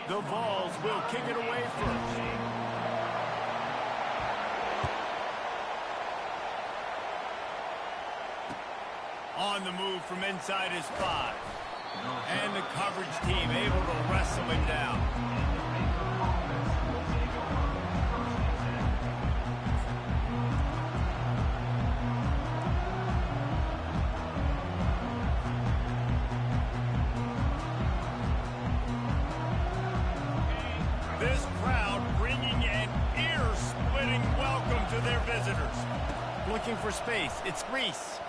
The Vols will kick it away first. On the move from inside his 5. And the coverage team able to wrestle him down. This crowd bringing an ear-splitting welcome to their visitors. Looking for space. It's Reese.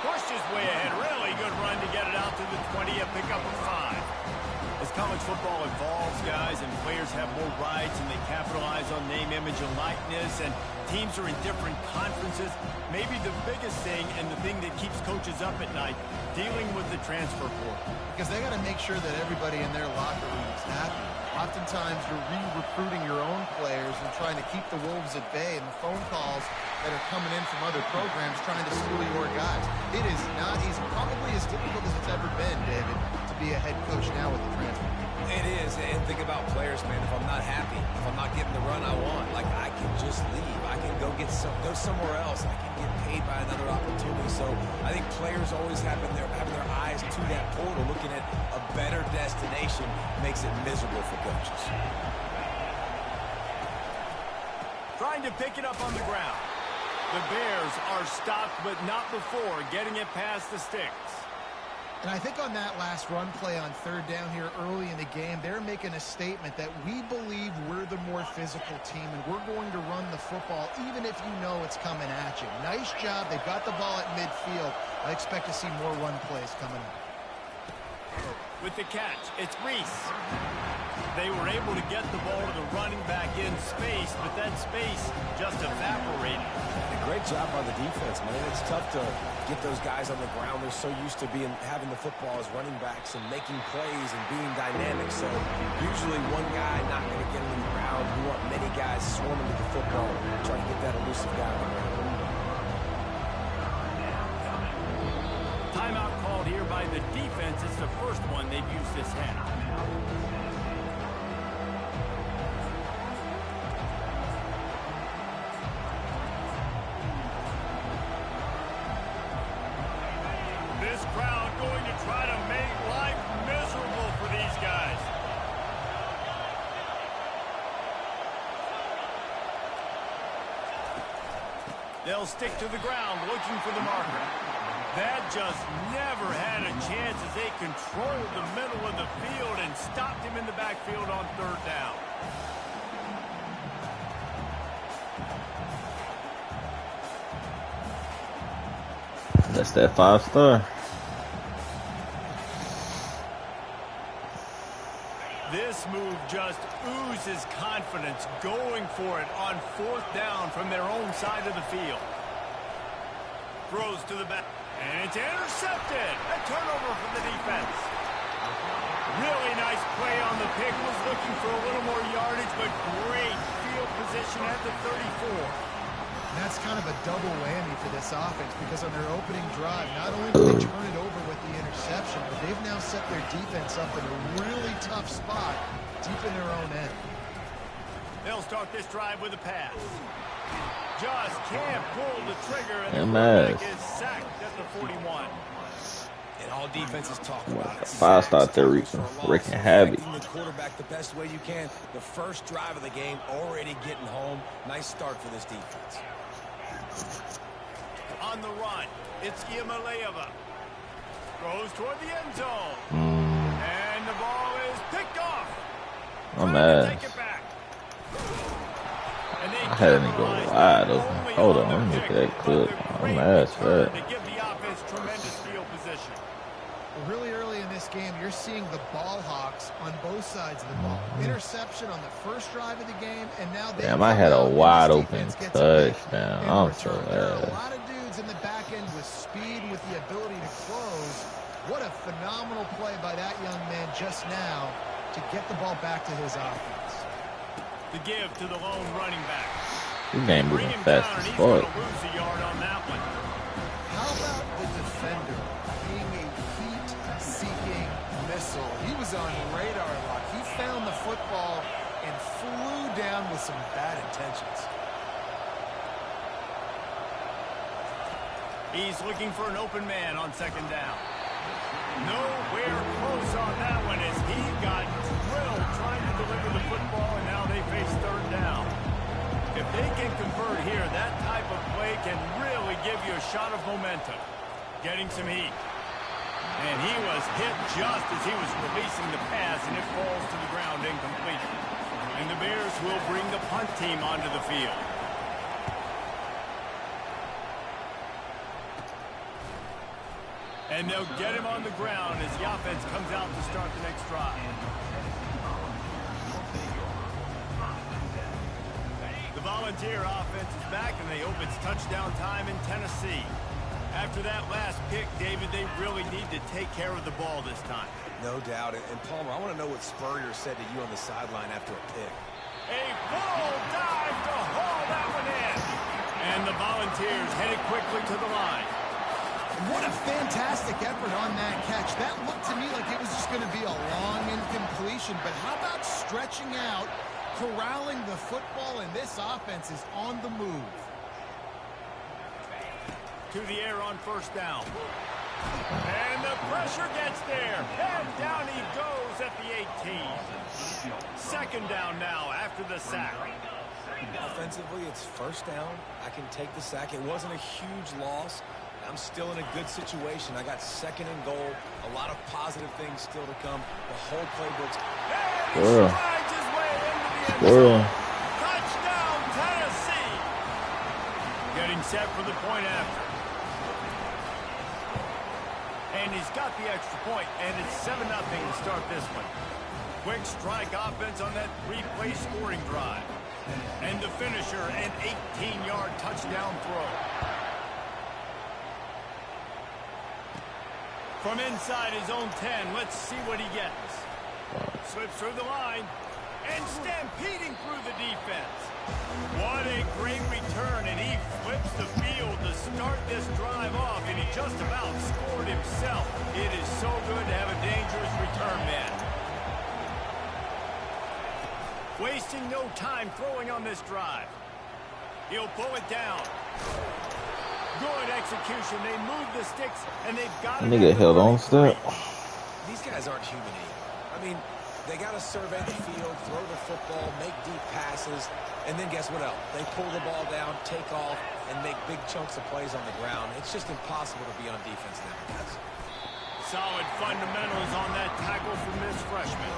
Pushed his way ahead. Really good run to get it out to the 20, a pickup of 5. As college football evolves, guys, and players have more rights and they capitalize on name, image, and likeness, and teams are in different conferences, maybe the biggest thing and the thing that keeps coaches up at night, dealing with the transfer portal. Because they got to make sure that everybody in their locker room is happy. Oftentimes, you're re-recruiting your own players and trying to keep the Wolves at bay, and the phone calls that are coming in from other programs trying to steal your guys. It is not easy, probably as difficult as it's ever been, David, to be a head coach now with the transfer. It is, and think about players, man. If I'm not happy, if I'm not getting the run I want, like, I can just leave. I can go somewhere else. I can get paid by another opportunity. So I think players always having their eyes to that portal, looking at a better destination, makes it miserable for coaches. Trying to pick it up on the ground. The Bears are stopped, but not before getting it past the sticks. And I think on that last run play on 3rd down here early in the game, they're making a statement that we believe we're the more physical team and we're going to run the football even if you know it's coming at you. Nice job. They've got the ball at midfield. I expect to see more run plays coming up. With the catch, it's Reese. They were able to get the ball to the running back in space, but that space just evaporated. Great job by the defense, man. It's tough to get those guys on the ground. They're so used to having the football as running backs and making plays and being dynamic. So usually one guy not going to get in the ground. You want many guys swarming to the football, trying to get that elusive guy on the ground. Timeout called here by the defense. It's the first one they've used this half. This crowd going to try to make life miserable for these guys. They'll stick to the ground looking for the marker. That just never had a chance as they controlled the middle of the field and stopped him in the backfield on 3rd down. That's that 5-star. This move just oozes confidence, going for it on 4th down from their own side of the field. Throws to the back, and it's intercepted. A turnover for the defense. Really nice play on the pick. Was looking for a little more yardage, but great field position at the 34. And that's kind of a double whammy for this offense because on their opening drive, not only did they turn it over with the interception, but they've now set their defense up in a really tough spot deep in their own end. They'll start this drive with a pass. Just can't pull the trigger, and the quarterback is sacked at the 41. And all defenses talk about it. 5-star there, wreaking havoc. Making the quarterback the best way you can. The first drive of the game, already getting home. Nice start for this defense. On the run, it's Ncaa. Goes toward the end zone. And the ball is picked off. I'm mad. Take it back. I had him go wide open. Hold on, let me look at that clip. I'm mad for that. To give the offense tremendous field position. Really early in this game, you're seeing the ball hawks on both sides of the ball. Interception on the first drive of the game, and now they damn, I had a wide open touchdown. I'm so there are a mad. lot of dudes in the back end with speed, with the ability to close. What a phenomenal play by that young man just now to get the ball back to his offense. The give to the lone running back. This game moving fast as fuck. Lose a yard on that one. How about the defender being a heat-seeking missile? He was was on radar lock. He found the football and flew down with some bad intentions. He's looking for an open man on second down. Nowhere close on that one as he got drilled trying to deliver the football, and now they face third down. If they can convert here, that type of play can really give you a shot of momentum. Getting some heat. And he was hit just as he was releasing the pass, and it falls to the ground incomplete. And the Bears will bring the punt team onto the field. And they'll get him on the ground as the offense comes out to start the next drive. The Volunteer offense is back, and they hope it's touchdown time in Tennessee. After that last pick, David, they really need to take care of the ball this time. No doubt. And Palmer, I want to know what Spurrier said to you on the sideline after a pick. A full dive to haul that one in. And the Volunteers headed quickly to the line. What a fantastic effort on that catch. That looked to me like it was just going to be a long incompletion, but how about stretching out, corralling the football, and this offense is on the move. To the air on first down. And the pressure gets there. And down he goes at the 18. Second down now after the sack. Offensively, it's first down. I can take the sack. It wasn't a huge loss. I'm still in a good situation. I got second and goal. A lot of positive things still to come. The whole playbook's... And he strides his way into the end zone. Touchdown, Tennessee. Getting set for the point after. And he's got the extra point, and it's 7-0 to start this one. Quick strike offense on that three-play scoring drive. And the finisher, an 18-yard touchdown throw. From inside his own 10, let's see what he gets. Slips through the line and stampeding through the defense. What a great return, and he flips the field to start this drive off, and he just about scored himself. It is so good to have a dangerous return man. Wasting no time throwing on this drive. He'll pull it down. Good execution. They move the sticks, and they've got it. Nigga held on step. These guys aren't human either. I mean, they got to survey the field, throw the football, make deep passes, and then guess what else? They pull the ball down, take off, and make big chunks of plays on the ground. It's just impossible to be on defense nowadays. Solid fundamentals on that tackle from this freshman.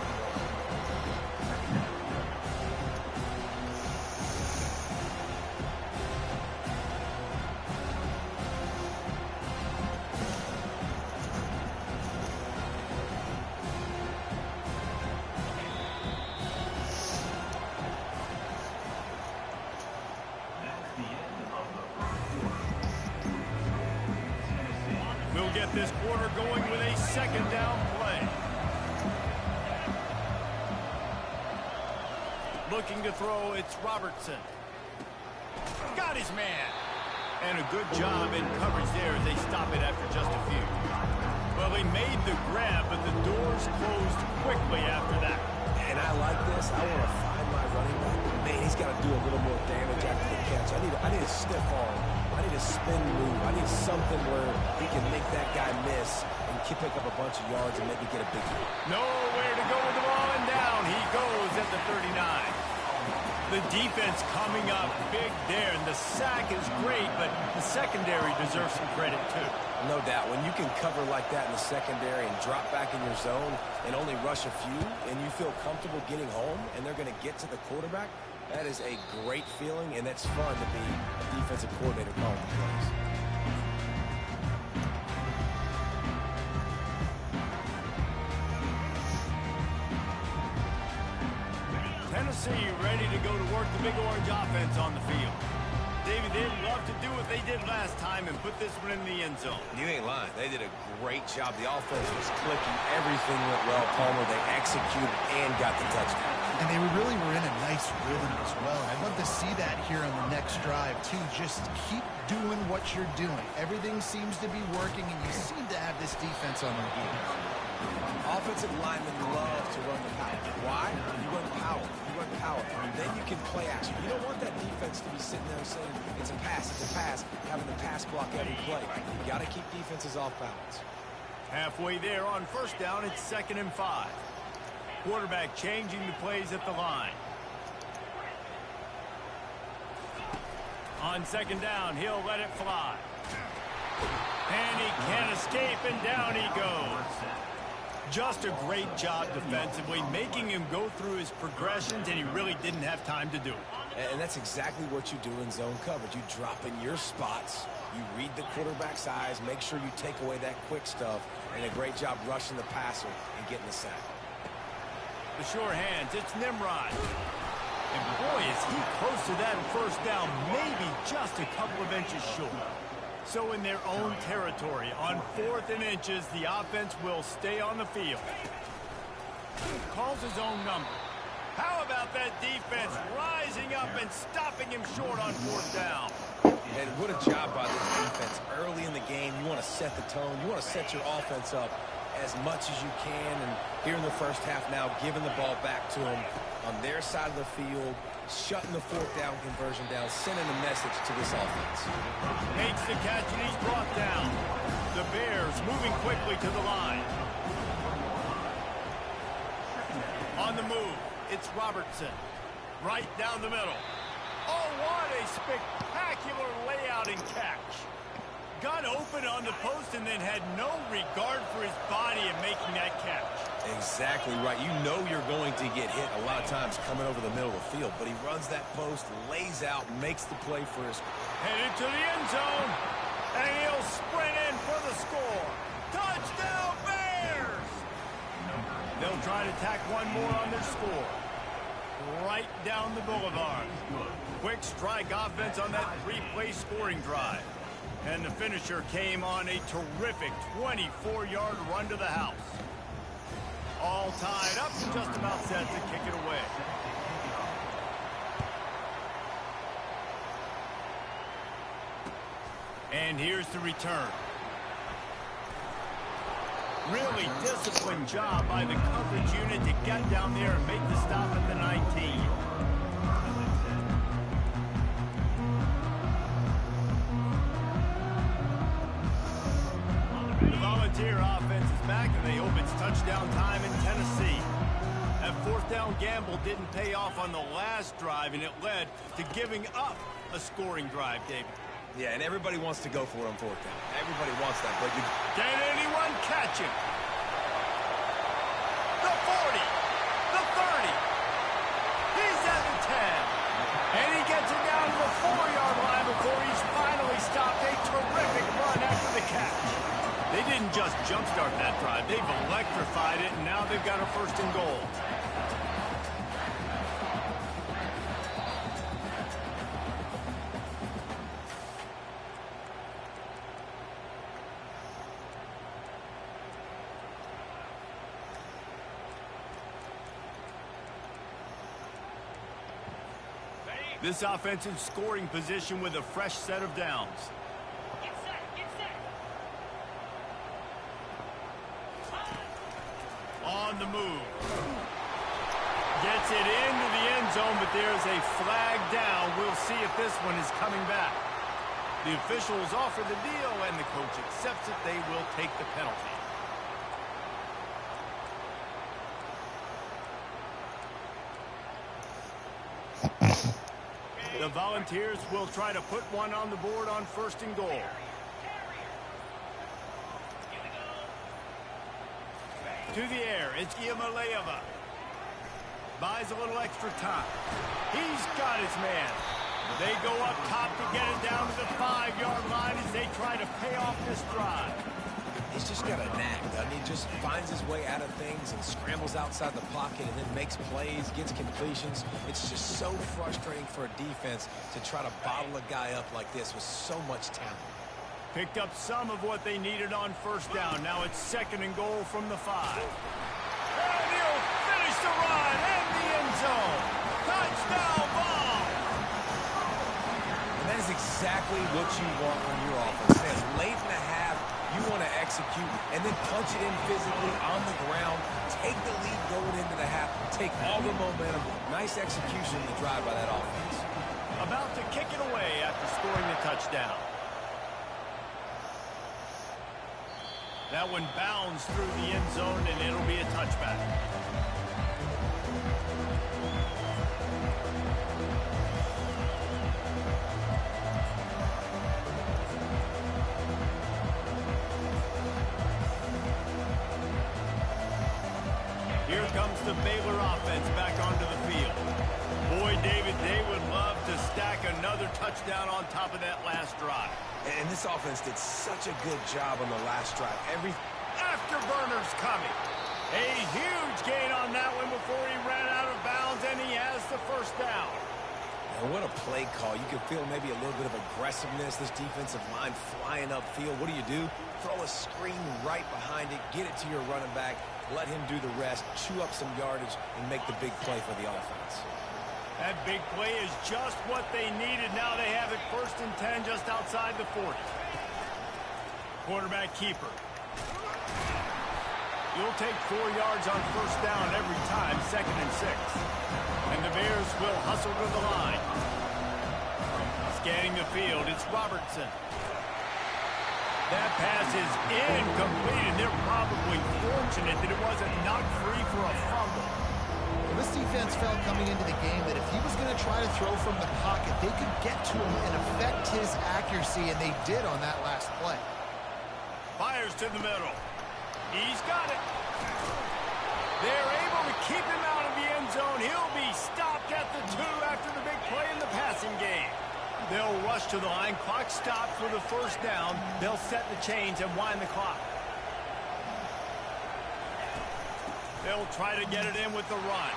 We'll get this quarter going with a second down play. Looking to throw, it's Robertson. Got his man. And a good job in coverage there as they stop it after just a few. Well, he made the grab, but the doors closed quickly after that. And I like this. I want to find my running back. Man, he's got to do a little more damage after the catch. I need a stiff arm. I need a spin move. I need something where he can make that guy miss and pick up a bunch of yards and maybe get a big hit. Nowhere to go with the ball, and down he goes at the 39. The defense coming up big there, and the sack is great, but the secondary deserves some credit too. No doubt. When you can cover like that in the secondary and drop back in your zone and only rush a few, and you feel comfortable getting home, and they're going to get to the quarterback, that is a great feeling, and that's fun to be a defensive coordinator calling the plays. Tennessee ready to go to work the Big Orange offense on the field. David, they'd love to do what they did last time and put this one in the end zone. You ain't lying. They did a great job. The offense was clicking. Everything went well, Palmer. They executed and got the touchdown. And they really were in a nice rhythm as well. I'd love to see that here on the next drive, too. Just keep doing what you're doing. Everything seems to be working, and you seem to have this defense on their heels. Offensive linemen love to run the power. Why? You run power. You run power. Then you can play action. You don't want that defense to be sitting there saying, it's a pass, having to pass block every play. You got to keep defenses off balance. Halfway there on first down, it's 2nd and 5. Quarterback changing the plays at the line. On 2nd down, he'll let it fly. And he can't escape, and down he goes. Just a great job defensively, making him go through his progressions, and he really didn't have time to do it. And that's exactly what you do in zone coverage. You drop in your spots, you read the quarterback's eyes, make sure you take away that quick stuff, and a great job rushing the passer and getting the sack. The sure hands, it's Nimrod. And boy, is he close to that first down, maybe just a couple of inches short. So in their own territory, on 4th and inches, the offense will stay on the field. Calls his own number. How about that defense rising up and stopping him short on 4th down? And what a job by this defense. Early in the game, you want to set the tone. You want to set your offense up as much as you can. And here in the first half now, giving the ball back to them on their side of the field, shutting the 4th down conversion down, sending a message to this offense. Makes the catch, and he's brought down. The Bears moving quickly to the line. On the move, it's Robertson. Right down the middle. Oh, what a spectacular layout and catch. Got open on the post and then had no regard for his body in making that catch. Exactly right. You know you're going to get hit a lot of times coming over the middle of the field, but he runs that post, lays out, makes the play for his... Headed to the end zone, and he'll sprint in for the score. Touchdown, Bears! They'll try to tack one more on their score. Right down the boulevard. Quick strike offense on that 3-play scoring drive. And the finisher came on a terrific 24-yard run to the house. All tied up, just about set to kick it away. And here's the return. Really disciplined job by the coverage unit to get down there and make the stop at the 19. The Volunteer offense is back, and they hope it's touchdown time in Tennessee. That 4th down gamble didn't pay off on the last drive, and it led to giving up a scoring drive, David. Yeah, and everybody wants to go for it on 4th down. Everybody wants that, but you... Can anyone catch him? The 40, the 30. He's at the 10. And he gets it down to the 4-yard line before he's finally stopped. A terrific run after the catch. They didn't just jumpstart that drive. They've electrified it, and now they've got a 1st and goal. This offensive scoring position with a fresh set of downs. Get set, get set. On the move. Gets it into the end zone, but there's a flag down. We'll see if this one is coming back. The officials offer the deal, and the coach accepts it. They will take the penalty. The Volunteers will try to put one on the board on 1st and goal. To the air, it's Iamaleava. Buys a little extra time. He's got his man. They go up top to get it down to the 5-yard line as they try to pay off this drive. He's just got a knack, doesn't he? Just finds his way out of things and scrambles outside the pocket and then makes plays, gets completions. It's just so frustrating for a defense to try to bottle a guy up like this with so much talent. Picked up some of what they needed on 1st down. Now it's 2nd and goal from the 5. And he'll finish the run in the end zone. Touchdown ball. And that is exactly what you want from your offense. As late in the half, You want to execute and then punch it in physically on the ground, take the lead going into the half, take all the momentum. Nice execution to drive by that offense. About to kick it away after scoring the touchdown. That one bounds through the end zone, and it'll be a touchback. Here comes the Baylor offense back onto the field. Boy, David, they would love to stack another touchdown on top of that last drive. And this offense did such a good job on the last drive. Afterburner's coming. A huge gain on that one before he ran out of bounds, and he has the first down. And what a play call. You can feel maybe a little bit of aggressiveness, this defensive line flying upfield. What do? Throw a screen right behind it, get it to your running back, let him do the rest, chew up some yardage, and make the big play for the offense. That big play is just what they needed. Now they have it 1st and 10 just outside the 40. Quarterback keeper. You'll take 4 yards on 1st down every time, 2nd and 6. And the Bears will hustle to the line. Scanning the field, it's Robertson. That pass is incomplete, and they're probably fortunate that it wasn't knocked free for a fumble. This defense felt coming into the game that if he was going to try to throw from the pocket, they could get to him and affect his accuracy, and they did on that last play. Fires to the middle. He's got it. They're able to keep him out of the end zone. He'll be stopped at the 2 after the big play in the passing game. They'll rush to the line. Clock stopped for the 1st down. They'll set the chains and wind the clock. They'll try to get it in with the run.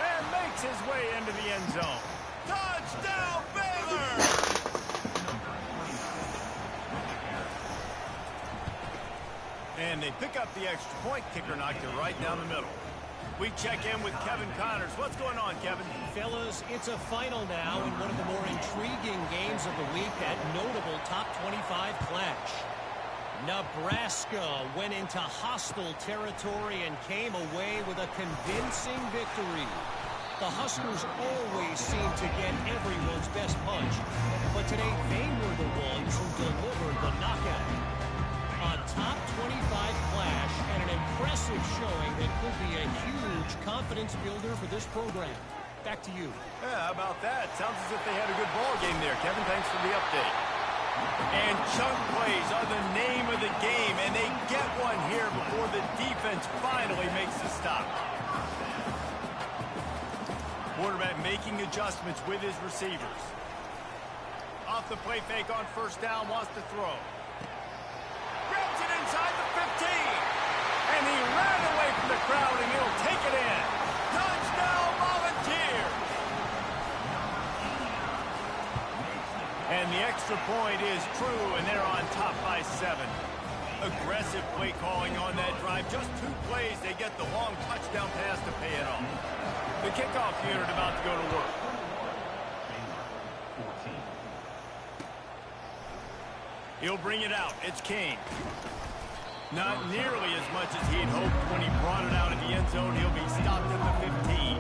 And makes his way into the end zone. Touchdown, Baylor! And they pick up the extra point. Kicker knocked it right down the middle. We check in with Kevin Connors. What's going on, Kevin? Fellas, it's a final now in one of the more intriguing games of the week, that notable top 25 clash. Nebraska went into hostile territory and came away with a convincing victory. The Huskers always seem to get everyone's best punch, but today they were the ones who delivered the knockout. A top 25 clash and an impressive showing that could be a huge confidence builder for this program. Back to you. Yeah, how about that? Sounds as if they had a good ball game there. Kevin, thanks for the update. And chunk plays are the name of the game, and they get one here before the defense finally makes the stop. Quarterback making adjustments with his receivers. Off the play fake on 1st down, wants to throw. Grabs it inside the 15. And he ran away from the crowd, and he'll take it in. Touchdown, Volunteers! And the extra point is true, and they're on top by 7. Aggressive play calling on that drive. Just 2 plays, they get the long touchdown pass to pay it off. The kickoff unit about to go to work. He'll bring it out. It's King. Not nearly as much as he'd hoped when he brought it out of the end zone. He'll be stopped at the 15.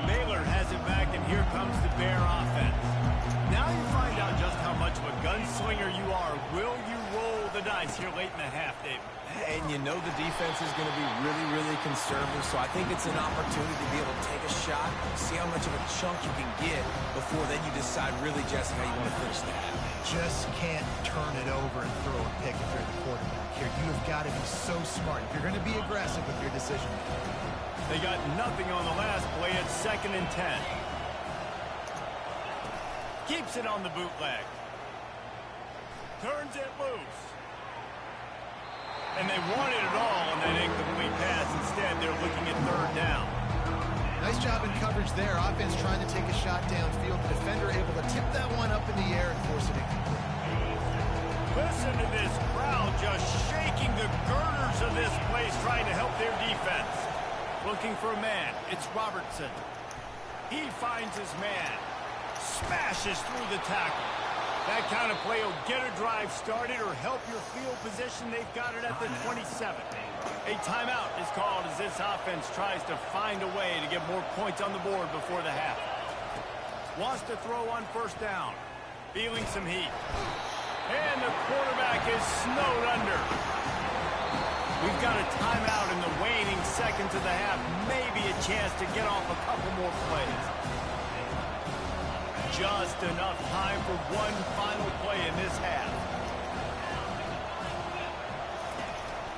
Baylor has it back, and here comes the Bear offense. Now you find out just how much of a gunslinger you are. Will you roll the dice here late in the half, David? And you know the defense is going to be really, really conservative, so I think it's an opportunity to be able to take a shot, see how much of a chunk you can get before then you decide really just how you want to finish that. Just can't turn it over and throw a pick if you're the quarterback here. You have got to be so smart. If you're going to be aggressive with your decision making. They got nothing on the last play. It's 2nd and 10. Keeps it on the bootleg. Turns it loose. And they wanted it all on that incomplete pass. Instead, they're looking at 3rd down. Nice job in coverage there. Offense trying to take a shot downfield. The defender able to tip that one up in the air and force it incomplete. Listen to this crowd just shaking the girders of this place, trying to help their defense. Looking for a man. It's Robertson. He finds his man. Smashes through the tackle. That kind of play will get a drive started or help your field position. They've got it at the 27. A timeout is called as this offense tries to find a way to get more points on the board before the half. Wants to throw on first down. Feeling some heat. And the quarterback is snowed under. We've got a timeout in the waning seconds of the half. Maybe a chance to get off a couple more plays. Just enough time for one final play in this half.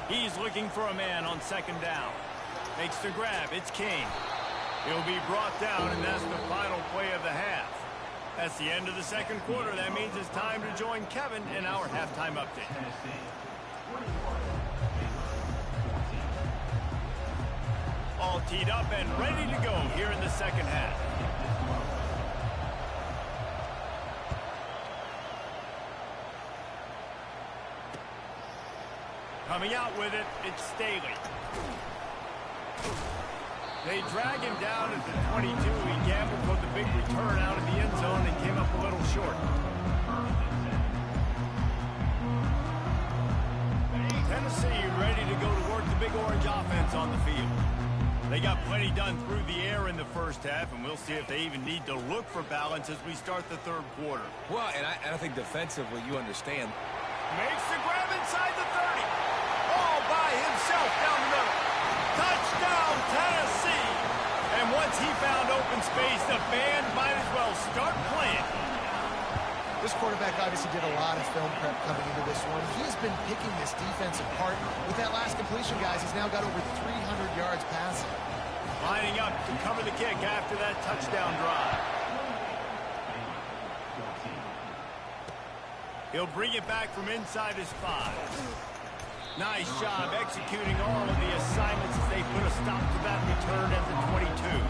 He's looking for a man on second down. Makes the grab. It's King. He'll be brought down, and that's the final play of the half. That's the end of the second quarter. That means it's time to join Kevin in our halftime update. All teed up and ready to go here in the second half. Coming out with it, it's Staley. They drag him down at the 22. He gambled for the big return out of the end zone and came up a little short. Tennessee ready to go to work the Big Orange offense on the field. They got plenty done through the air in the first half, and we'll see if they even need to look for balance as we start the third quarter. Well, and I think defensively, you understand. Makes the grab inside the 30. All by himself down the middle. Touchdown, Tennessee! And once he found open space, the band might as well start playing. This quarterback obviously did a lot of film prep coming into this one. He has been picking this defense apart. With that last completion, guys, he's now got over 300 yards passing. Lining up to cover the kick after that touchdown drive. He'll bring it back from inside his 5. Nice job executing all of the assignments as they put a stop to that return at the 22.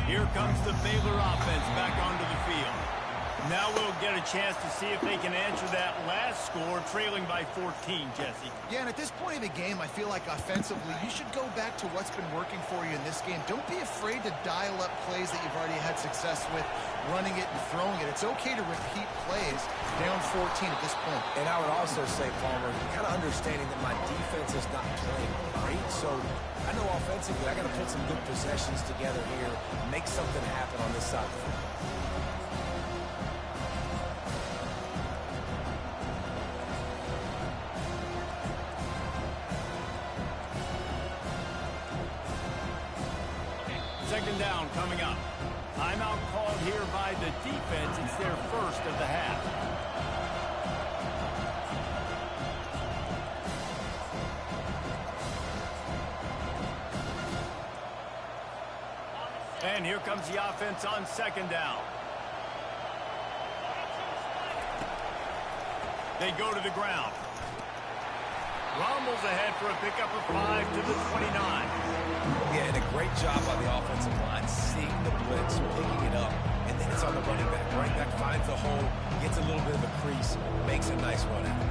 Here comes the Baylor offense back onto the field. Now we'll get a chance to see if they can answer that last score, trailing by 14, Jesse. Yeah, and at this point of the game, I feel like offensively, you should go back to what's been working for you in this game. Don't be afraid to dial up plays that you've already had success with, running it and throwing it. It's okay to repeat plays down 14 at this point. And I would also say, Palmer, kind of understanding that my defense is not playing great, so I know offensively I got to put some good possessions together here, make something happen on this side of the field. Second down coming up. Timeout called here by the defense. It's their first of the half. And here comes the offense on second down. They go to the ground. Rumbles ahead for a pickup of 5 to the 29. Yeah, and a great job by the offensive line, seeing the blitz, picking it up, and then it's on the running back. Running back finds the hole, gets a little bit of a crease, makes a nice run out.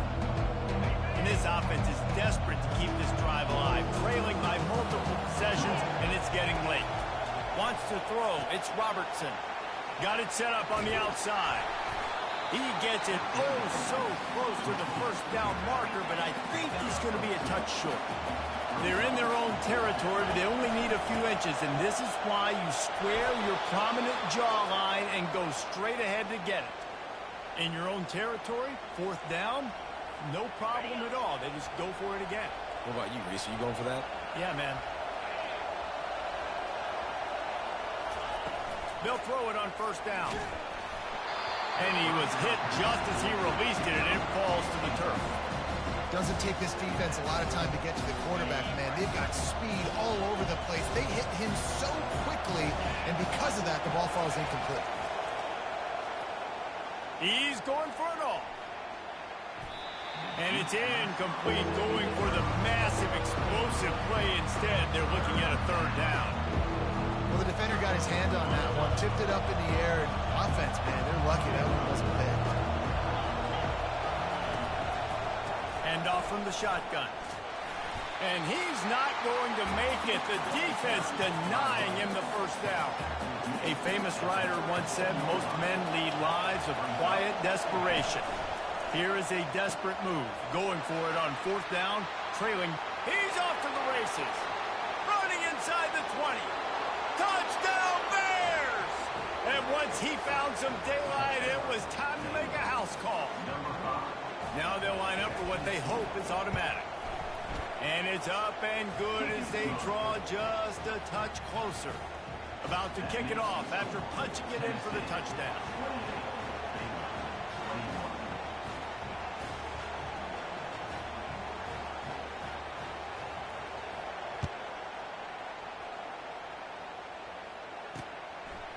And this offense is desperate to keep this drive alive, trailing by multiple possessions, and it's getting late. Wants to throw. It's Robertson. Got it set up on the outside. He gets it so close to the first down marker, but I think he's going to be a touch short. They're in their own territory, but they only need a few inches, and this is why you square your prominent jawline and go straight ahead to get it. In your own territory, fourth down, no problem at all. They just go for it again. What about you, Reese? Are you going for that? Yeah, man. They'll throw it on first down. And he was hit just as he released it, and it falls to the turf. Doesn't take this defense a lot of time to get to the quarterback, man. They've got speed all over the place. They hit him so quickly, and because of that, the ball falls incomplete. He's going for it all. And it's incomplete, going for the massive explosive play instead. They're looking at a third down. Well, the defender got his hand on that one, tipped it up in the air, and offense, man, they're lucky that one wasn't picked. And off from the shotgun. And he's not going to make it. The defense denying him the first down. A famous writer once said, most men lead lives of quiet desperation. Here is a desperate move. Going for it on fourth down, trailing. He's off to the races. Running inside the 20. Touchdown Bears! And once he found some daylight, it was time to make a house call. Now they'll line up for what they hope is automatic. And it's up and good as they draw just a touch closer. About to kick it off after punching it in for the touchdown.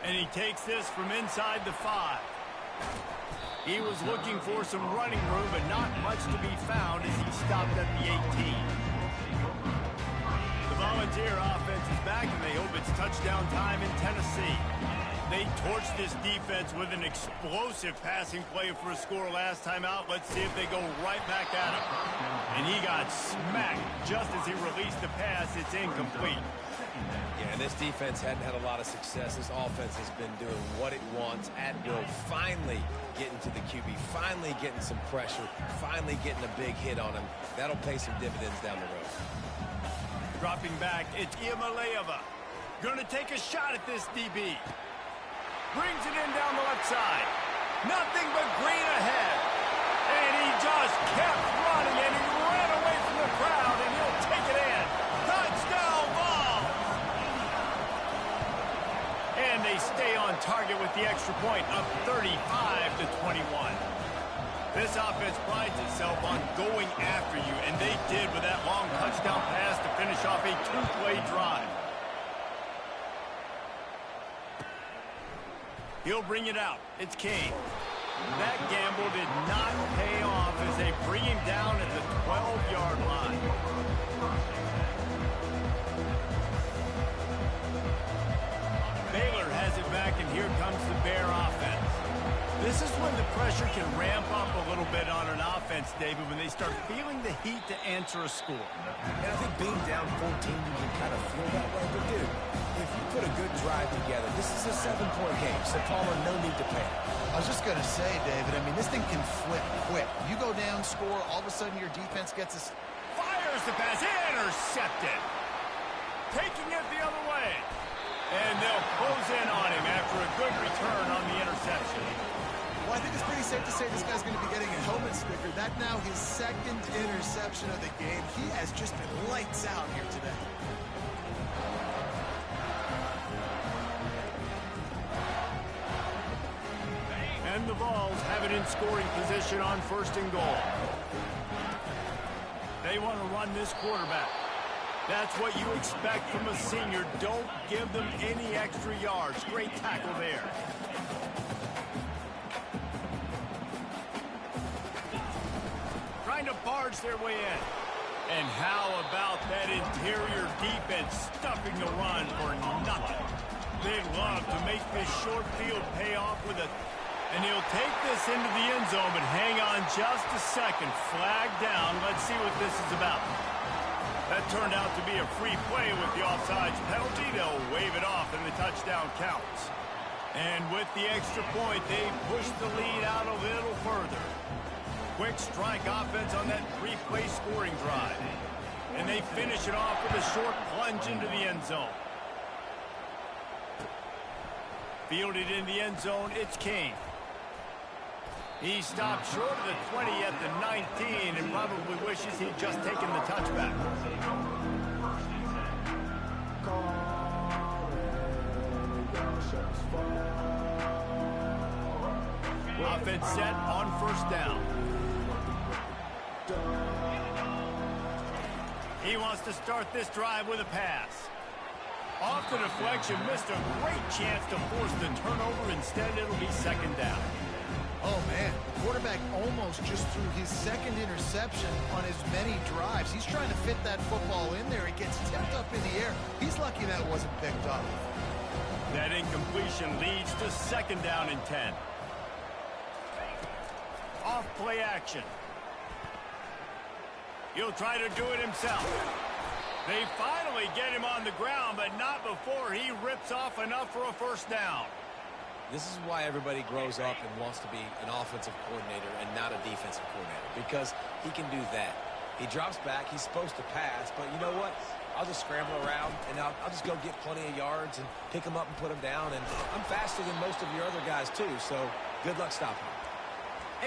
And he takes this from inside the 5. He was looking for some running room, but not much to be found as he stopped at the 18. The Volunteer offense is back, and they hope it's touchdown time in Tennessee. They torched this defense with an explosive passing play for a score last time out. Let's see if they go right back at him. And he got smacked just as he released the pass. It's incomplete. Yeah, and this defense hadn't had a lot of success. This offense has been doing what it wants at will. Finally getting to the QB, finally getting some pressure, finally getting a big hit on him. That'll pay some dividends down the road. Dropping back, it's Iamaleava. Going to take a shot at this DB. Brings it in down the left side. Nothing but green ahead. And he just kept running, and he ran away from the crowd, and he'll take it in. Touchdown ball! And they stay on target with the extra point, up 35-21. This offense prides itself on going after you, and they did with that long touchdown pass to finish off a 2-play drive. He'll bring it out. It's Kane. That gamble did not pay off as they bring him down at the 12-yard line. Baylor has it back, and here comes the Bear offense. This is when the pressure can ramp up a little bit on an offense, David, when they start feeling the heat to answer a score. And I think being down 14, you can kind of feel that way. But, dude, if you put a good drive together, this is a 7-point game. So, Palmer, no need to panic. I was just going to say, David, I mean, this thing can flip quick. You go down, score, all of a sudden your defense gets a... Fires the pass, intercepted. Taking it the other way. And they'll close in on him after a good return on the interception. Well, I think it's pretty safe to say this guy's going to be getting a helmet sticker. That now his second interception of the game. He has just been lights out here today. And the Vols have it in scoring position on 1st and goal. They want to run this quarterback. That's what you expect from a senior. Don't give them any extra yards. Great tackle there. Trying to barge their way in. And how about that interior defense stuffing the run for nothing? They'd love to make this short field pay off with a... And he'll take this into the end zone, but hang on just a second. Flag down. Let's see what this is about. That turned out to be a free play with the offsides penalty. They'll wave it off, and the touchdown counts. And with the extra point, they push the lead out a little further. Quick strike offense on that 3-play scoring drive. And they finish it off with a short plunge into the end zone. Fielded in the end zone, it's Kane. He stopped short of the 20 at the 19 and probably wishes he'd just taken the touchback. Offense set on 1st down. He wants to start this drive with a pass. Off the deflection, missed a great chance to force the turnover. Instead, it'll be 2nd down. Oh, man, the quarterback almost just threw his second interception on as many drives. He's trying to fit that football in there. It gets tipped up in the air. He's lucky that wasn't picked up. That incompletion leads to second down and 10. Off play action. He'll try to do it himself. They finally get him on the ground, but not before he rips off enough for a first down. This is why everybody grows up and wants to be an offensive coordinator and not a defensive coordinator, because he can do that. He drops back. He's supposed to pass, but you know what? I'll just scramble around, and I'll just go get plenty of yards and pick them up and put them down, and I'm faster than most of your other guys, too, so good luck stopping him.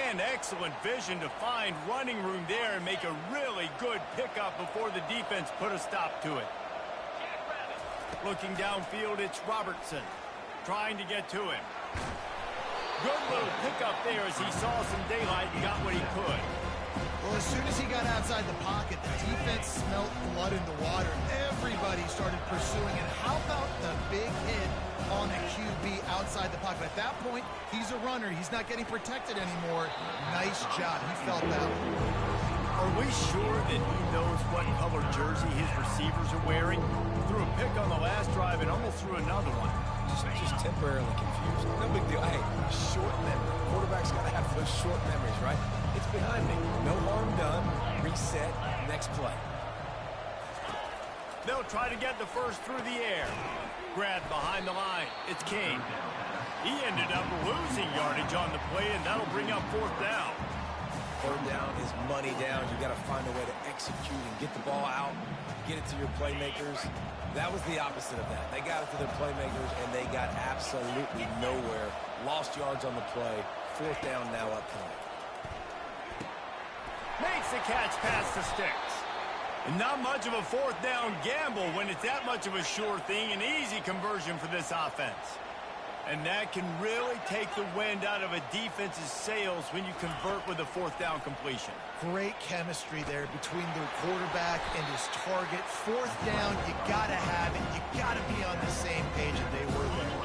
And excellent vision to find running room there and make a really good pickup before the defense put a stop to it. Looking downfield, it's Robertson trying to get to him. Good little pickup there as he saw some daylight and got what he could. Well, as soon as he got outside the pocket, the defense smelled blood in the water. Everybody started pursuing it. How about the big hit on the QB outside the pocket? At that point, he's a runner. He's not getting protected anymore. Nice job. He felt that one. Are we sure that he knows what color jersey his receivers are wearing? Threw a pick on the last drive and almost threw another one. Just temporarily confused. No big deal. Hey, short memory. Quarterback's got to have those short memories, right? It's behind me. No harm done. Reset. Next play. They'll try to get the first through the air. Grabbed behind the line. It's King. He ended up losing yardage on the play, and that'll bring up fourth down. Third down is money down. You got to find a way to execute and get the ball out, get it to your playmakers. That was the opposite of that. They got it to their playmakers, and they got absolutely nowhere. Lost yards on the play. Fourth down now upcoming. Makes the catch past the sticks. And not much of a fourth down gamble when it's that much of a sure thing. An easy conversion for this offense. And that can really take the wind out of a defense's sails when you convert with a fourth down completion. Great chemistry there between the quarterback and his target. Fourth down, you got to have it. You got to be on the same page, and they were there.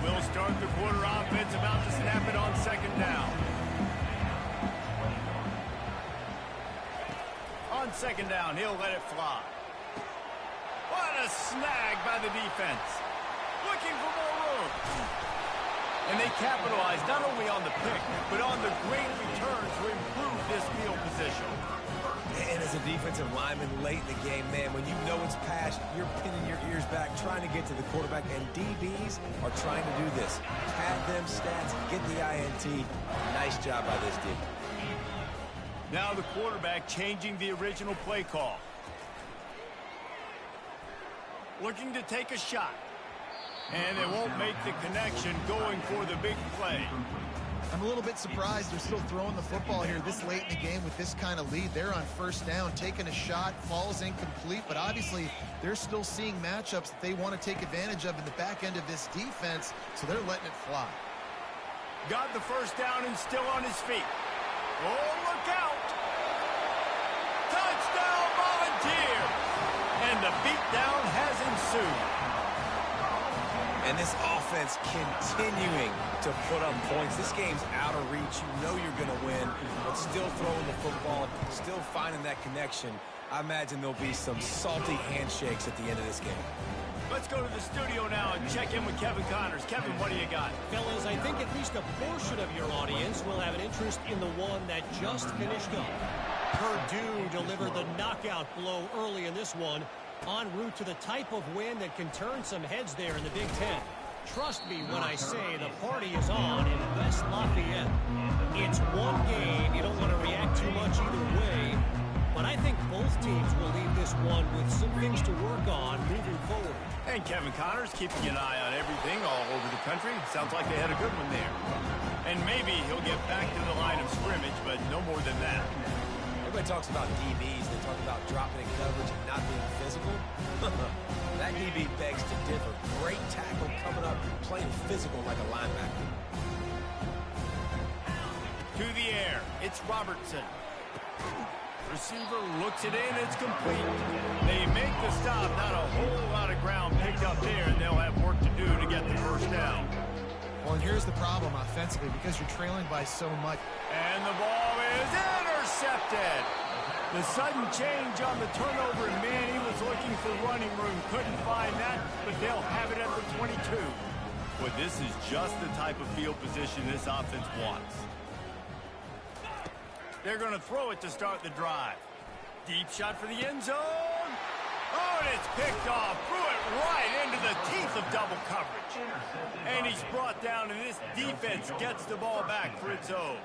We'll start the quarter offense about to snap it on second down. On second down, he'll let it fly. What a snag by the defense. Looking for more room. And they capitalize not only on the pick, but on the great return to improve this field position. And as a defensive lineman late in the game, man, when you know it's passed, you're pinning your ears back, trying to get to the quarterback, and DBs are trying to do this. Pad them stats, get the INT. Nice job by this D. Now the quarterback changing the original play call. Looking to take a shot. And they won't make the connection going for the big play. I'm a little bit surprised they're still throwing the football here this late in the game with this kind of lead. They're on first down, taking a shot, falls incomplete, but obviously they're still seeing matchups that they want to take advantage of in the back end of this defense, so they're letting it fly. Got the first down and still on his feet. Oh, look out! Touchdown, Volunteers! And the beatdown has ensued. And this offense continuing to put up points. This game's out of reach. You know you're going to win, but still throwing the football, still finding that connection. I imagine there'll be some salty handshakes at the end of this game. Let's go to the studio now and check in with Kevin Connors. Kevin, what do you got? Fellas, I think at least a portion of your audience will have an interest in the one that just finished up. Purdue delivered the knockout blow early in this one, en route to the type of win that can turn some heads there in the Big Ten. Trust me when I say the party is on in West Lafayette. It's one game. You don't want to react too much either way. But I think both teams will leave this one with some things to work on moving forward. And Kevin Connors keeping an eye on everything all over the country. Sounds like they had a good one there. And maybe he'll get back to the line of scrimmage, but no more than that. Everybody talks about DBs. They talk about dropping in coverage and not being physical. That DB begs to differ. Great tackle coming up, playing physical like a linebacker. To the air, it's Robertson. Receiver looks it in. It's complete. They make the stop. Not a whole lot of ground picked up there, and they'll have work to do to get the first down. Well, and here's the problem offensively, because you're trailing by so much. And the ball is intercepted. The sudden change on the turnover, and man, he was looking for running room. Couldn't find that, but they'll have it at the 22. But this is just the type of field position this offense wants. They're going to throw it to start the drive. Deep shot for the end zone. Oh, and it's picked off. Threw it right into the teeth of double coverage. And he's brought down, and this defense gets the ball back for its own.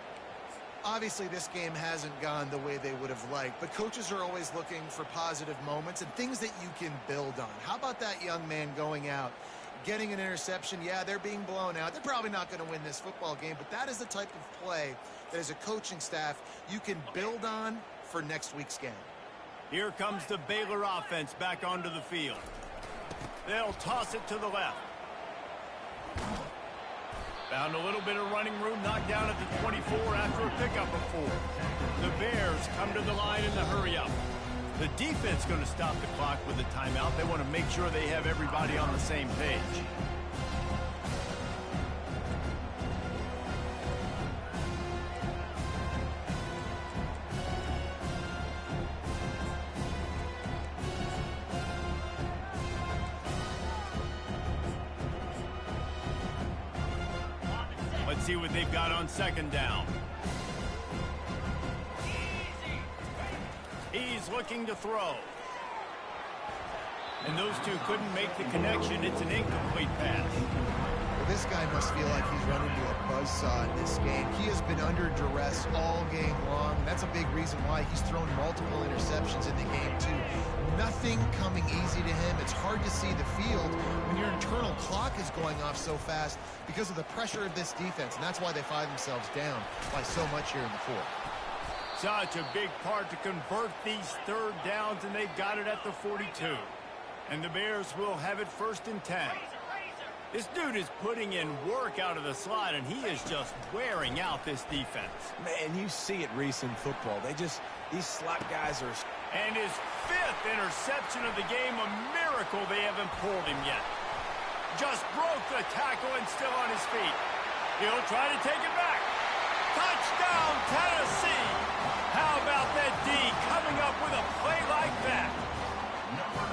Obviously, this game hasn't gone the way they would have liked, but coaches are always looking for positive moments and things that you can build on. How about that young man going out, getting an interception? Yeah, they're being blown out. They're probably not going to win this football game, but that is the type of play that as a coaching staff you can build on for next week's game. Here comes the Baylor offense back onto the field. They'll toss it to the left. Found a little bit of running room, knocked down at the 24 after a pickup of 4. The Bears come to the line in the hurry-up. The defense going to stop the clock with a timeout. They want to make sure they have everybody on the same page. Let's see what they've got on second down. He's looking to throw. And those two couldn't make the connection. It's an incomplete pass. Well, this guy must feel like he's run into a buzzsaw in this game. He has been under duress all game long. That's a big reason why he's thrown multiple interceptions in the game, too. Nothing coming easy to him. It's hard to see the field when your internal clock is going off so fast because of the pressure of this defense, and that's why they find themselves down by so much here in the fourth. Such a big part to convert these third downs, and they've got it at the 42. And the Bears will have it 1st and 10. This dude is putting in work out of the slot, and he is just wearing out this defense. Man, you see it, Reese, in football. These slot guys are... And his 5th interception of the game, a miracle they haven't pulled him yet. Just broke the tackle and still on his feet. He'll try to take it back. Touchdown, Tennessee! How about that D coming up with a play like that?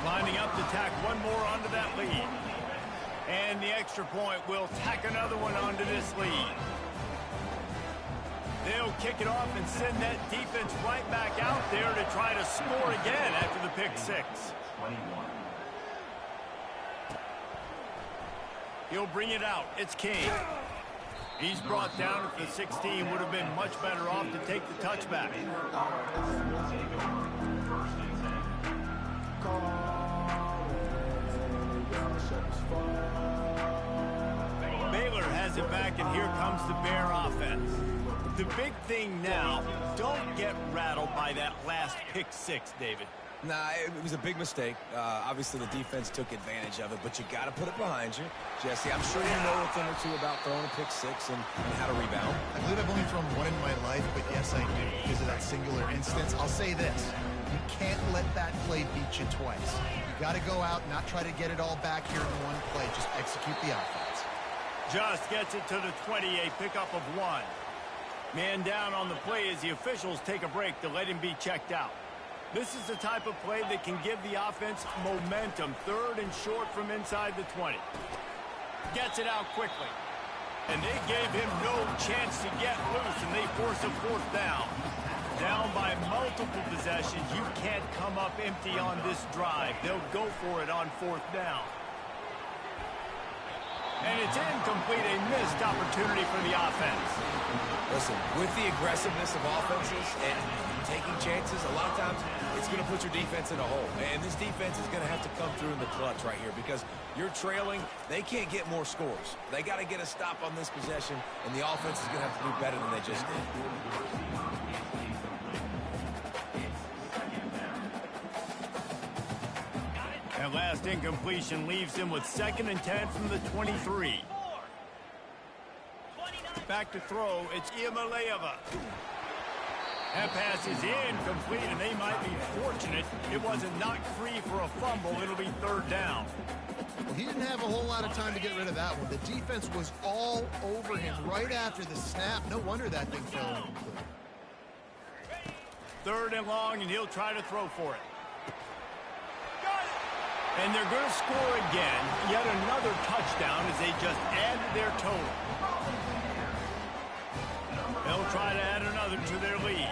Lining up to tack one more onto that lead. And the extra point will tack another one onto this lead. They'll kick it off and send that defense right back out there to try to score again after the pick 6. He'll bring it out. It's King. He's brought down at the 16. Would have been much better off to take the touchback. Baylor has it back, and here comes the Bear offense. The big thing now, don't get rattled by that last pick 6, David. Nah, it was a big mistake. Obviously, the defense took advantage of it, but you got to put it behind you. Jesse, I'm sure you know a thing or two about throwing a pick 6 and how to rebound. I believe I've only thrown one in my life, but yes, I do because of that singular instance. I'll say this. You can't let that play beat you twice. You got to go out, not try to get it all back here in one play. Just execute the offense. Just gets it to the 28, pickup of 1. Man down on the play as the officials take a break to let him be checked out. This is the type of play that can give the offense momentum. 3rd and short from inside the 20. Gets it out quickly. And they gave him no chance to get loose, and they force a 4th down. Down by multiple possessions. You can't come up empty on this drive. They'll go for it on 4th down. And it's incomplete, a missed opportunity for the offense. Listen, with the aggressiveness of offenses and taking chances, a lot of times it's going to put your defense in a hole. And this defense is going to have to come through in the clutch right here because you're trailing. They can't get more scores. They got to get a stop on this possession, and the offense is going to have to do better than they just did. That last incompletion leaves him with 2nd and 10 from the 23. Back to throw, it's Iamaleava. That pass is incomplete, and they might be fortunate it wasn't knocked free for a fumble. It'll be third down. Well, he didn't have a whole lot of time to get rid of that one. The defense was all over him right after the snap. No wonder that thing fell incomplete. Third and long, and he'll try to throw for it. Got it! And they're going to score again. Yet another touchdown as they just added their total. They'll try to add another to their lead.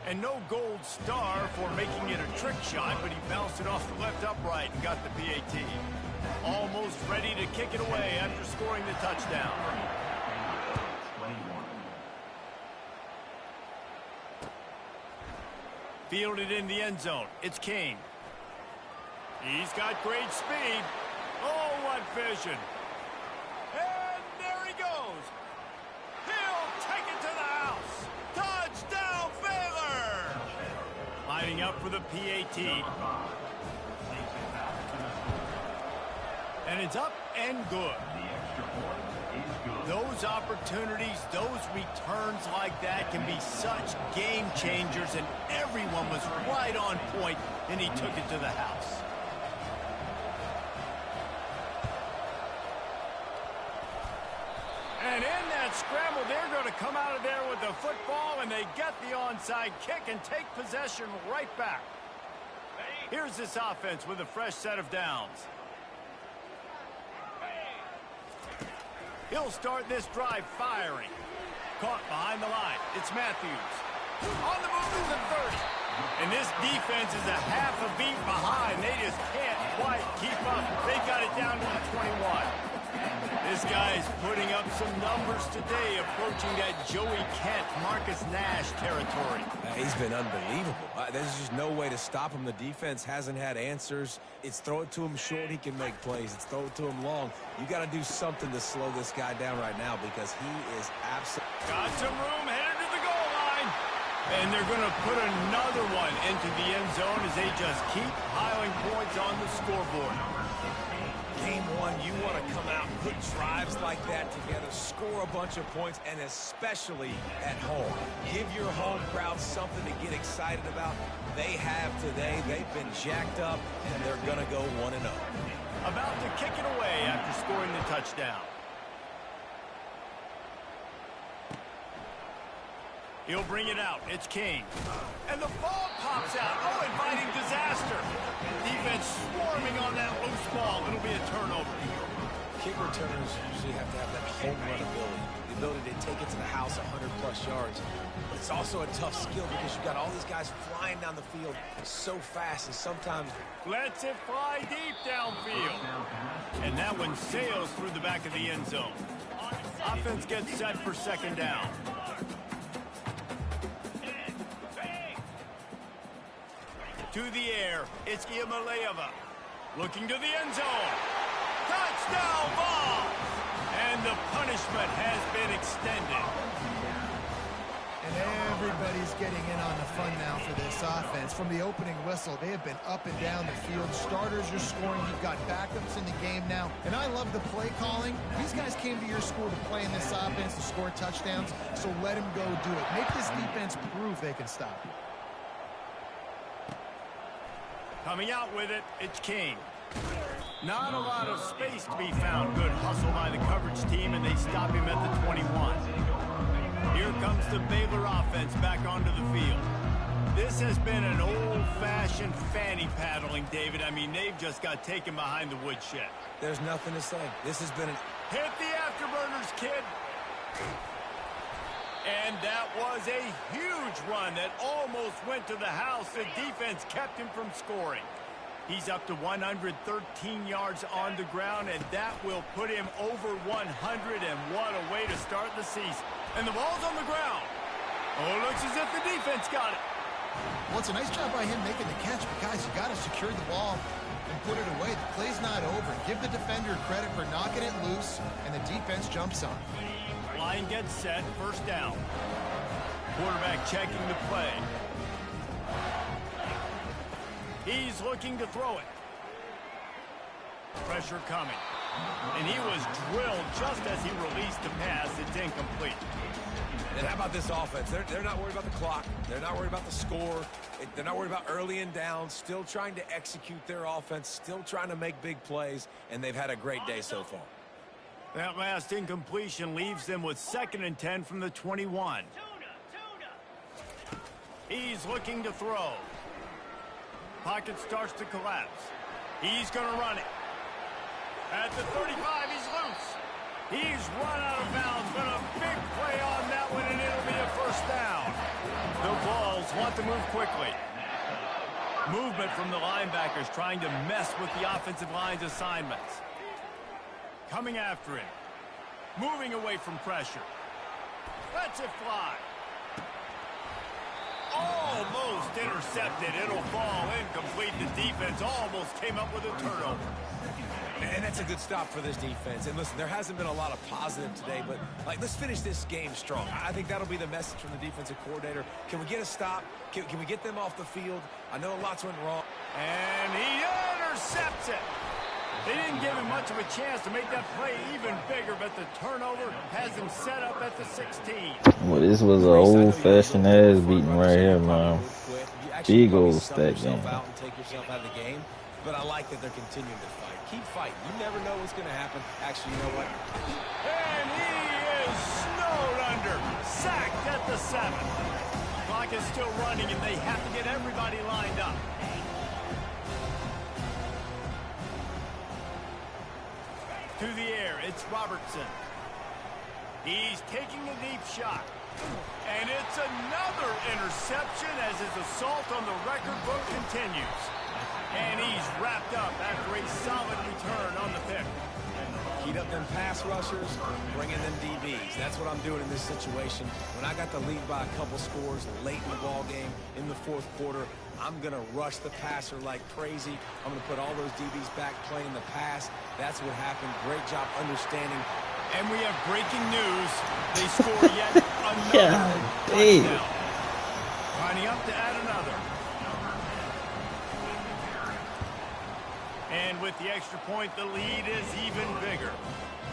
And no gold star for making it a trick shot, but he bounced it off the left upright and got the PAT. Almost ready to kick it away after scoring the touchdown. Fielded in the end zone. It's King. He's got great speed. Oh, what vision. And there he goes. He'll take it to the house. Touchdown, Baylor! Lining up for the PAT. And it's up and good. Those opportunities, those returns like that can be such game changers, and everyone was right on point, and he took it to the house. And in that scramble, they're going to come out of there with the football, and they get the onside kick and take possession right back. Here's this offense with a fresh set of downs. He'll start this drive firing. Caught behind the line. It's Matthews. On the move to the 30. And this defense is a half a beat behind. They just can't quite keep up. They got it down to the 21. This guy is putting up some numbers today, approaching that Joey Kent, Marcus Nash territory. He's been unbelievable. There's just no way to stop him. The defense hasn't had answers. It's throw it to him short, he can make plays. It's throw it to him long. You got to do something to slow this guy down right now because he is absolutely... Got some room, headed to the goal line. And they're going to put another one into the end zone as they just keep piling points on the scoreboard. Game one, you want to come out and put drives like that together, score a bunch of points, and especially at home. Give your home crowd something to get excited about. They have today. They've been jacked up, and they're going to go 1-0. About to kick it away after scoring the touchdown. He'll bring it out. It's King. And the ball pops out. Oh, inviting disaster. Defense swarming on that loose ball. It'll be a turnover. Kick returners usually have to have that home run ability. The ability to take it to the house 100-plus yards. But it's also a tough skill because you've got all these guys flying down the field so fast, and sometimes... Lets it fly deep downfield. And that one sails through the back of the end zone. Offense gets set for second down. To the air, it's Iamaleava. Looking to the end zone. Touchdown ball! And the punishment has been extended. And everybody's getting in on the fun now for this offense. From the opening whistle, they have been up and down the field. Starters are scoring. You've got backups in the game now. And I love the play calling. These guys came to your school to play in this offense to score touchdowns, so let them go do it. Make this defense prove they can stop you. Coming out with it, it's King. Not a lot of space to be found. Good hustle by the coverage team, and they stop him at the 21. Here comes the Baylor offense back onto the field. This has been an old-fashioned fanny paddling, David. I mean, they've just got taken behind the woodshed. There's nothing to say. This has been an... Hit the afterburners, kid. And that was a huge run that almost went to the house. The defense kept him from scoring. He's up to 113 yards on the ground, and that will put him over 100, and what a way to start the season. And the ball's on the ground. Oh, looks as if the defense got it. Well, it's a nice job by him making the catch, but guys, you got to secure the ball and put it away. The play's not over. Give the defender credit for knocking it loose, and the defense jumps on. Line gets set, first down. Quarterback checking the play. He's looking to throw it. Pressure coming. And he was drilled just as he released tries to pass. It's incomplete. And how about this offense? They're not worried about the clock. They're not worried about the score. They're not worried about early and down. Still trying to execute their offense. Still trying to make big plays. And they've had a great day so far. That last incompletion leaves them with 2nd and 10 from the 21. He's looking to throw. Pocket starts to collapse. He's going to run it. At the 35, he's loose. He's run out of bounds, but a big play on that one, and it'll be a first down. The Vols want to move quickly. Movement from the linebackers trying to mess with the offensive line's assignments. Coming after him. Moving away from pressure. Lets it fly. Almost intercepted. It'll fall incomplete. The defense almost came up with a turnover. And that's a good stop for this defense. And listen, there hasn't been a lot of positive today, but let's finish this game strong. I think that'll be the message from the defensive coordinator. Can we get a stop? Can we get them off the field? I know lots went wrong. And he intercepts it. They didn't give him much of a chance to make that play even bigger, but the turnover has him set up at the 16. Well, this was an old-fashioned ass beating right here, man. Big old stat game. Take yourself out of the game, but I like that they're continuing to fight. Keep fighting. You never know what's going to happen. Actually, you know what? And he is snowed under. Sacked at the 7. Clock is still running, and they have to get everybody lined up. To the air, it's Robertson. He's taking a deep shot. And it's another interception as his assault on the record book continues. And he's wrapped up after a solid return on the pick. Heat up them pass rushers, bringing them DBs. That's what I'm doing in this situation. When I got the lead by a couple scores late in the ball game in the 4th quarter, I'm going to rush the passer like crazy. I'm going to put all those DBs back playing the pass. That's what happened. Great job understanding. And we have breaking news. They score yet another touchdown. Lining up to add another. And with the extra point, the lead is even bigger.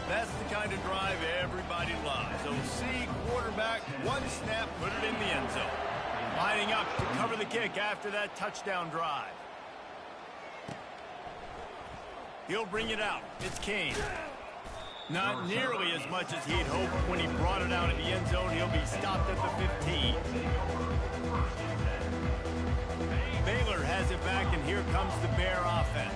That's the kind of drive everybody loves. OC, quarterback, one snap, put it in the end zone. Lining up to cover the kick after that touchdown drive. He'll bring it out. It's Kane. Not nearly as much as he'd hoped when he brought it out in the end zone. He'll be stopped at the 15. Baylor has it back, and here comes the Bear offense.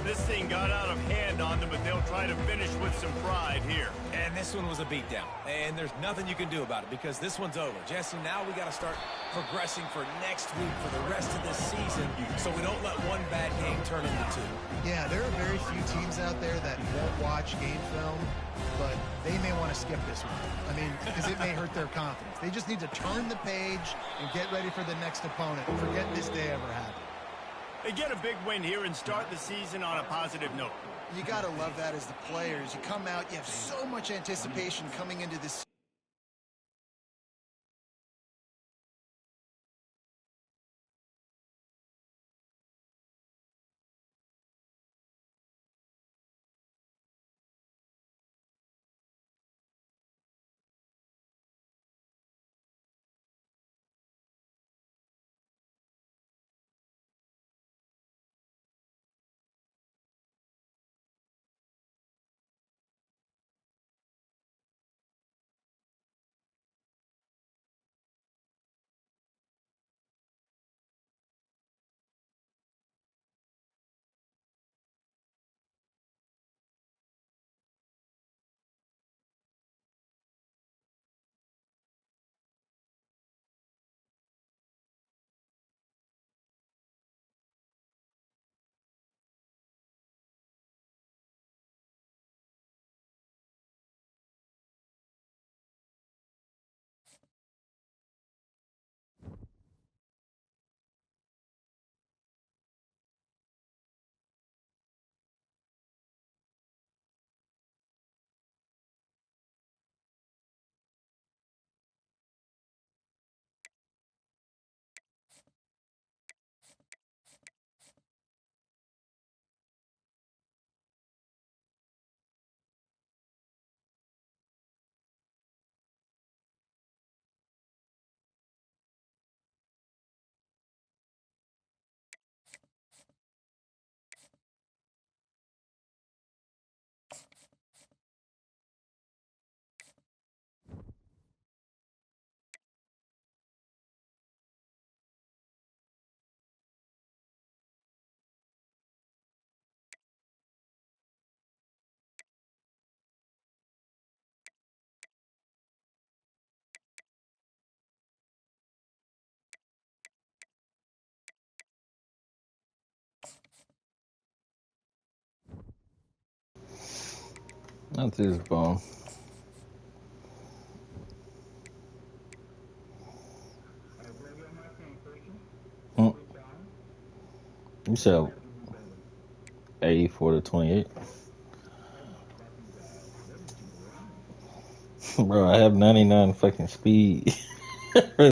This thing got out of hand on them, but they'll try to finish with some pride here. And this one was a beatdown. And there's nothing you can do about it because this one's over. Jesse, now we got to start progressing for next week for the rest of this season so we don't let one bad game turn into 2. Yeah, there are very few teams out there that won't watch game film, but they may want to skip this one. I mean, because it may hurt their confidence. They just need to turn the page and get ready for the next opponent. Forget this day ever happened. They get a big win here and start the season on a positive note. You got to love that as the players. You come out, you have so much anticipation coming into this Not this bone. Mm. You said 84-28. Bro, I have 99 fucking speed.